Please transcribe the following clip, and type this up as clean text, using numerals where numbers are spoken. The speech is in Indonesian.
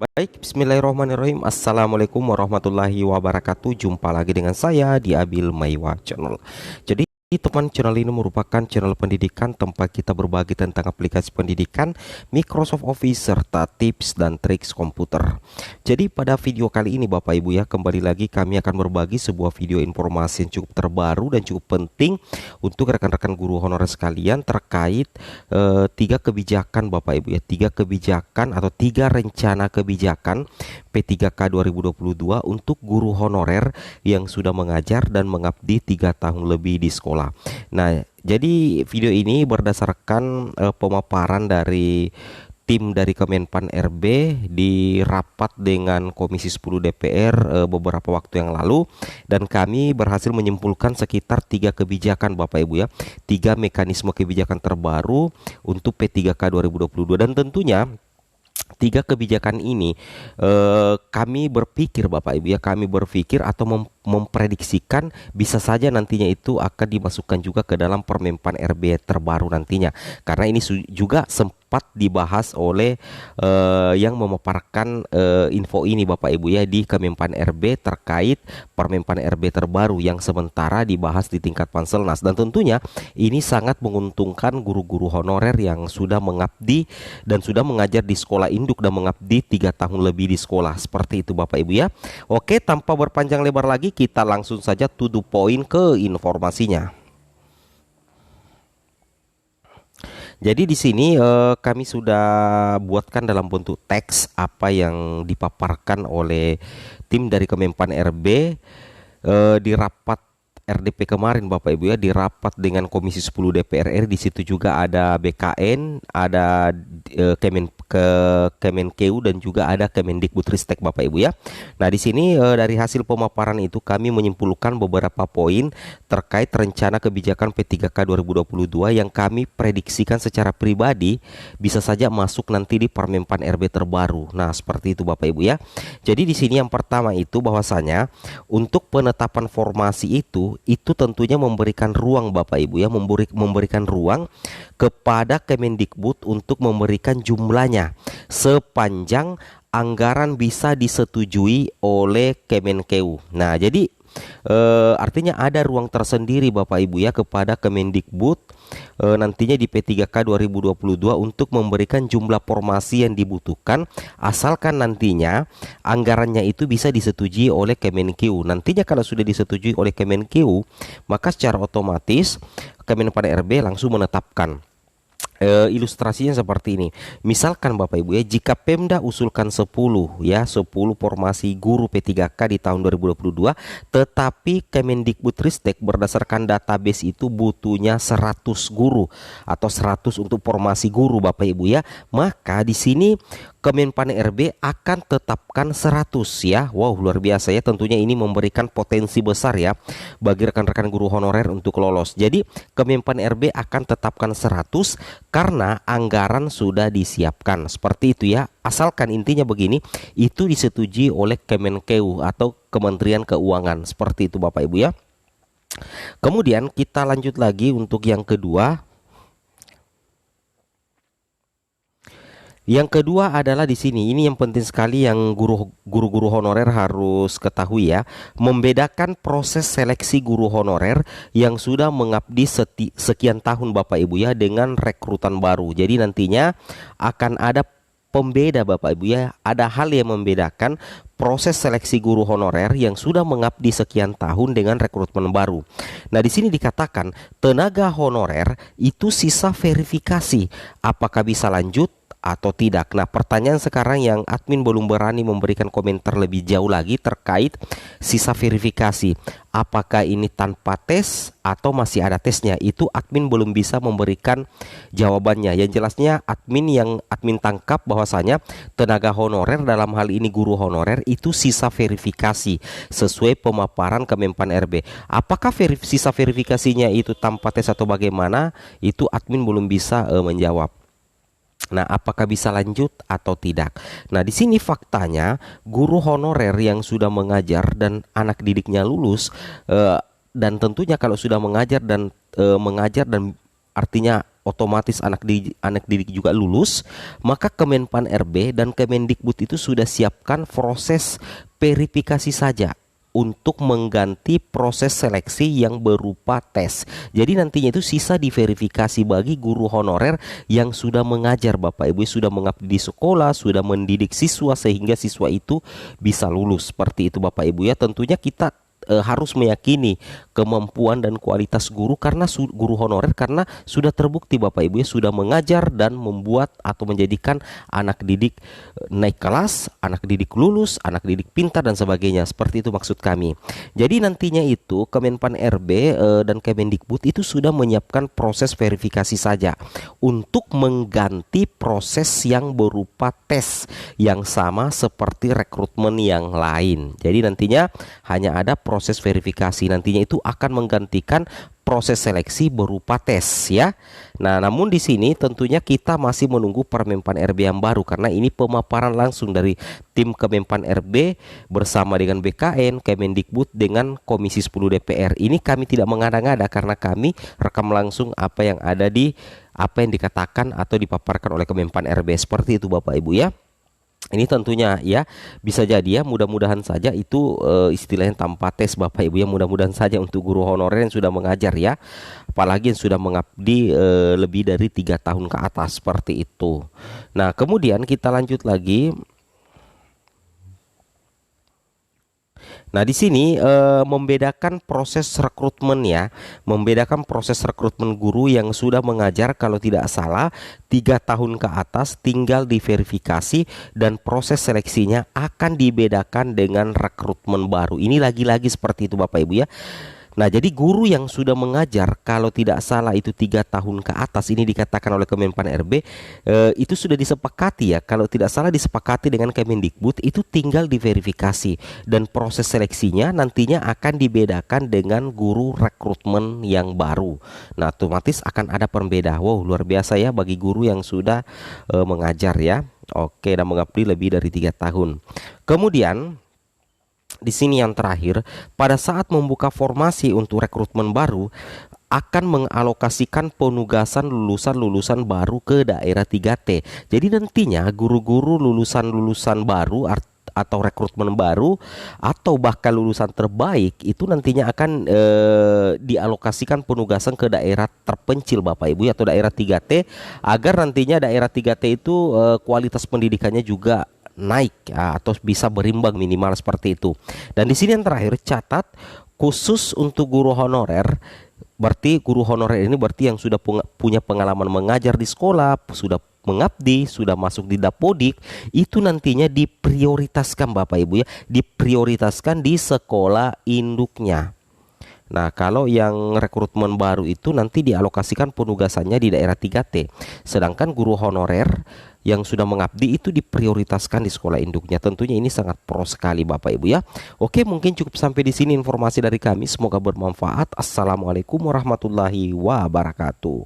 Baik, bismillahirrahmanirrahim. Assalamualaikum warahmatullahi wabarakatuh. Jumpa lagi dengan saya di Abil Maiwa Channel. Jadi teman, channel ini merupakan channel pendidikan tempat kita berbagi tentang aplikasi pendidikan, Microsoft Office, serta tips dan triks komputer. Jadi pada video kali ini Bapak Ibu ya, kembali lagi kami akan berbagi sebuah video informasi yang cukup terbaru dan cukup penting untuk rekan-rekan guru honorer sekalian terkait tiga kebijakan Bapak Ibu ya, tiga kebijakan atau tiga rencana kebijakan P3K 2022 untuk guru honorer yang sudah mengajar dan mengabdi 3 tahun lebih di sekolah. Nah, jadi video ini berdasarkan pemaparan dari tim dari Kemenpan RB di rapat dengan Komisi 10 DPR beberapa waktu yang lalu, dan kami berhasil menyimpulkan sekitar tiga kebijakan Bapak Ibu ya, tiga mekanisme kebijakan terbaru untuk P3K 2022. Dan tentunya tiga kebijakan ini kami berpikir Bapak Ibu ya, kami berpikir atau memprediksikan bisa saja nantinya itu akan dimasukkan juga ke dalam Permenpan RB terbaru nantinya, karena ini juga sempat dibahas oleh yang memaparkan info ini Bapak Ibu ya di Kemenpan RB terkait Permenpan RB terbaru yang sementara dibahas di tingkat Panselnas. Dan tentunya ini sangat menguntungkan guru-guru honorer yang sudah mengabdi dan sudah mengajar di sekolah induk dan mengabdi 3 tahun lebih di sekolah. Seperti itu Bapak Ibu ya. Oke, tanpa berpanjang lebar lagi, kita langsung saja to the point ke informasinya. Jadi di sini kami sudah buatkan dalam bentuk teks apa yang dipaparkan oleh tim dari Kemenpan RB di rapat RDP kemarin Bapak Ibu ya, di rapat dengan Komisi 10 DPR RI. Di situ juga ada BKN, ada Kemenkeu, dan juga ada Kemendikbudristek Bapak Ibu ya. Nah, di sini dari hasil pemaparan itu kami menyimpulkan beberapa poin terkait rencana kebijakan P3K 2022 yang kami prediksikan secara pribadi bisa saja masuk nanti di Permenpan RB terbaru. Nah, seperti itu Bapak Ibu ya. Jadi di sini yang pertama itu bahwasanya untuk penetapan formasi itu tentunya memberikan ruang Bapak Ibu ya, memberikan ruang kepada Kemendikbud untuk memberikan jumlahnya sepanjang anggaran bisa disetujui oleh Kemenkeu. Nah, jadi artinya ada ruang tersendiri Bapak Ibu ya kepada Kemendikbud nantinya di P3K 2022 untuk memberikan jumlah formasi yang dibutuhkan, asalkan nantinya anggarannya itu bisa disetujui oleh Kemenkeu. Nantinya kalau sudah disetujui oleh Kemenkeu, maka secara otomatis Kemenpan RB langsung menetapkan. Ilustrasinya seperti ini. Misalkan Bapak Ibu ya, jika Pemda usulkan 10 ya, 10 formasi guru P3K di tahun 2022, tetapi Kemendikbudristek berdasarkan database itu butuhnya 100 guru atau 100 untuk formasi guru Bapak Ibu ya, maka di sini Kemenpan RB akan tetapkan 100 ya. Wow, luar biasa ya. Tentunya ini memberikan potensi besar ya bagi rekan-rekan guru honorer untuk lolos. Jadi Kemenpan RB akan tetapkan 100 karena anggaran sudah disiapkan. Seperti itu ya. Asalkan intinya begini, itu disetujui oleh Kemenkeu atau Kementerian Keuangan. Seperti itu Bapak Ibu ya. Kemudian kita lanjut lagi untuk yang kedua. Yang kedua adalah di sini, ini yang penting sekali yang guru-guru honorer harus ketahui ya, membedakan proses seleksi guru honorer yang sudah mengabdi sekian tahun Bapak Ibu ya dengan rekrutan baru. Jadi nantinya akan ada pembeda Bapak Ibu ya, ada hal yang membedakan proses seleksi guru honorer yang sudah mengabdi sekian tahun dengan rekrutmen baru. Nah, di sini dikatakan tenaga honorer itu sisa verifikasi apakah bisa lanjut atau tidak. Nah, pertanyaan sekarang yang admin belum berani memberikan komentar lebih jauh lagi terkait sisa verifikasi. Apakah ini tanpa tes atau masih ada tesnya? Itu admin belum bisa memberikan jawabannya. Yang jelasnya yang admin tangkap bahwasanya tenaga honorer dalam hal ini guru honorer itu sisa verifikasi sesuai pemaparan Kemenpan RB. Apakah sisa verifikasinya itu tanpa tes atau bagaimana? Itu admin belum bisa menjawab. Nah, apakah bisa lanjut atau tidak? Nah, di sini faktanya guru honorer yang sudah mengajar dan anak didiknya lulus dan tentunya kalau sudah mengajar dan artinya otomatis anak didik juga lulus, maka Kemenpan RB dan Kemendikbud itu sudah siapkan proses verifikasi saja untuk mengganti proses seleksi yang berupa tes. Jadi nantinya itu sisa diverifikasi bagi guru honorer yang sudah mengajar Bapak Ibu, sudah mengabdi di sekolah, sudah mendidik siswa sehingga siswa itu bisa lulus. Seperti itu Bapak Ibu ya. Tentunya kita harus meyakini kemampuan dan kualitas guru karena guru honorer karena sudah terbukti Bapak Ibu ya sudah mengajar dan membuat atau menjadikan anak didik naik kelas, anak didik lulus, anak didik pintar dan sebagainya. Seperti itu maksud kami. Jadi nantinya itu Kemenpan RB dan Kemendikbud itu sudah menyiapkan proses verifikasi saja untuk mengganti proses yang berupa tes yang sama seperti rekrutmen yang lain. Jadi nantinya hanya ada proses verifikasi, nantinya itu akan menggantikan proses seleksi berupa tes ya. Nah, namun di sini tentunya kita masih menunggu Permenpan RB yang baru karena ini pemaparan langsung dari tim Kemenpan RB bersama dengan BKN, Kemendikbud dengan Komisi 10 DPR. Ini kami tidak mengada-ngada karena kami rekam langsung apa yang dikatakan atau dipaparkan oleh Kemenpan RB. Seperti itu Bapak Ibu ya. Ini tentunya ya bisa jadi ya, mudah-mudahan saja itu istilahnya tanpa tes Bapak Ibu ya, mudah-mudahan saja untuk guru honorer yang sudah mengajar ya, apalagi yang sudah mengabdi lebih dari 3 tahun ke atas seperti itu. Nah kemudian kita lanjut lagi. Nah, di sini membedakan proses rekrutmen ya, membedakan proses rekrutmen guru yang sudah mengajar kalau tidak salah 3 tahun ke atas tinggal diverifikasi dan proses seleksinya akan dibedakan dengan rekrutmen baru. Ini lagi-lagi seperti itu Bapak Ibu ya. Nah, jadi guru yang sudah mengajar kalau tidak salah itu 3 tahun ke atas, ini dikatakan oleh Kemenpan RB itu sudah disepakati ya, kalau tidak salah disepakati dengan Kemendikbud, itu tinggal diverifikasi dan proses seleksinya nantinya akan dibedakan dengan guru rekrutmen yang baru. Nah, otomatis akan ada pembeda. Wow, luar biasa ya bagi guru yang sudah mengajar ya. Oke, dan mengabdi lebih dari 3 tahun. Kemudian di sini yang terakhir, pada saat membuka formasi untuk rekrutmen baru akan mengalokasikan penugasan lulusan-lulusan baru ke daerah 3T. Jadi nantinya guru-guru lulusan-lulusan baru atau rekrutmen baru atau bahkan lulusan terbaik itu nantinya akan dialokasikan penugasan ke daerah terpencil Bapak Ibu atau daerah 3T agar nantinya daerah 3T itu kualitas pendidikannya juga naik atau bisa berimbang minimal seperti itu. Dan di sini yang terakhir catat khusus untuk guru honorer, berarti guru honorer ini berarti yang sudah punya pengalaman mengajar di sekolah, sudah mengabdi, sudah masuk di Dapodik, itu nantinya diprioritaskan Bapak Ibu ya, diprioritaskan di sekolah induknya. Nah, kalau yang rekrutmen baru itu nanti dialokasikan penugasannya di daerah 3T. Sedangkan guru honorer yang sudah mengabdi itu diprioritaskan di sekolah induknya. Tentunya ini sangat pro sekali Bapak Ibu ya. Oke, mungkin cukup sampai di sini informasi dari kami. Semoga bermanfaat. Assalamualaikum warahmatullahi wabarakatuh.